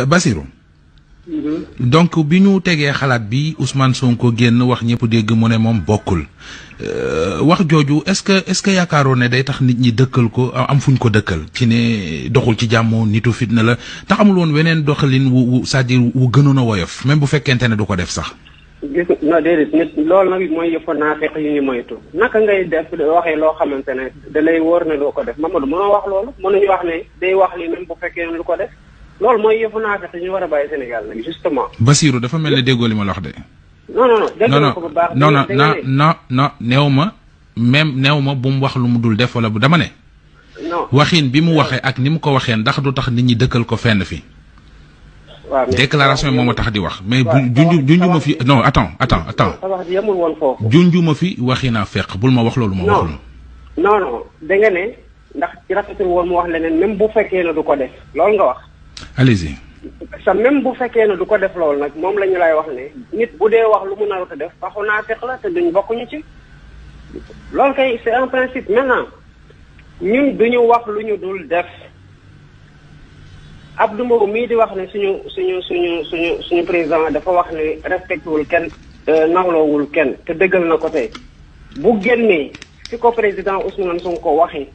Bassirou. Donc bi ñu tegee xalaat bi Ousmane Sonko génn wax ñëpp dégg mu ne moom bokkul wax jooju est-ce que yaakaaroon ne day tax nit ñi dëkkal ko am fuñ ko dëkkal ci ne doxul ci jàmm nitu fitna la tax amul woon weneen doxalin wu c'est-à-dire wu gënoon a woyof même bu fekkente ne du ko def sax. gis na déedéet nit loolu nag mooy yëfa naafeq yi ñu moytu naka ngay def waxee loo xamante ne da lay wóor ne doo ko def Mamadou mënoo wax loolu mënuñu wax ne day wax li même bu fekkee ne du ko def. loolu mooy yëfu naafeq ñu war a bàyyi Sénégal nag justement. Bassirou dafa mel ne déggoo li ma la wax de. non ko bu baax. non néew ma même néew ma bu mu wax lu mu dul def wala bu dama ne. non waxin bi mu waxee ak ni mu ko waxee ndax du tax nit ñi dëkkal ko fenn fi. waaw déclaration moo ma tax di wax mais junju ma fi non attends. wax ji yemul woon foofu. junju ma fi waxi naa fekk bul ma wax loolu ma waxul. non da nga ne ndax ci rafetul woon mu wax leneen même bu fekkee ne du ko def loolu nga wax. allez-y. sa même bu fekkee ne du ko def loolu nag moom la ñu lay wax ne nit bu dee wax lu mu narut a def waxu naa fekk la te duñ bokkuñu ci loolu kay c'est un principe maintenant ñun duñu wax lu ñu dul def Abdou Mbow mii di wax ne suñu président dafa wax ne respecté wul kenn nawloowul kenn te dëggal na ko tey bu génnee fi ko président Ousmane Sonko waxee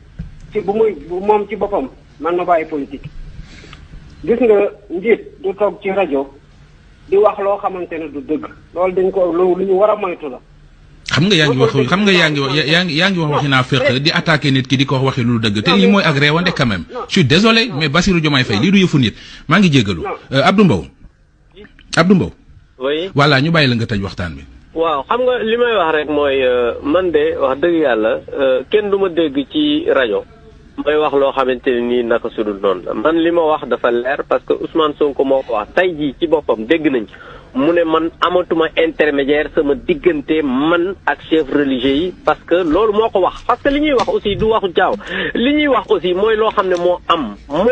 ci bu moom ci boppam man ma bàyyi politique. gis nga njiit du toog ci rajo di wax loo xamante ne du dëgg loolu dañ ko lu ñu war a moytu la. xam nga yaa ngi wax waxi naa fekk di attaquer nit ki di ko wax waxi lu dëgg te lii mooy ak réewande quand même. je suis désolé mais Bassirou Diomaye Faye lii du yëfu nit maa ngi jéggalu. Abdou Mbow. oui. voilà ñu bàyyi la nga tëj waxtaan bi. waaw xam nga li may wax rek mooy man de wax dëgg yàlla kenn du ma dégg ci rajo. may wax loo xamante ne nii naka sudul noonu la man li ma wax dafa leer parce que Ousmane Sonko moo ko wax tey jii ci boppam dégg nañ mu ne man amatuma intermédiaire sama diggante man ak chef religieux yi parce que loolu moo ko wax parce que li ñuy wax aussi du waxu jaaw li ñuy wax aussi mooy loo xam ne moo am moo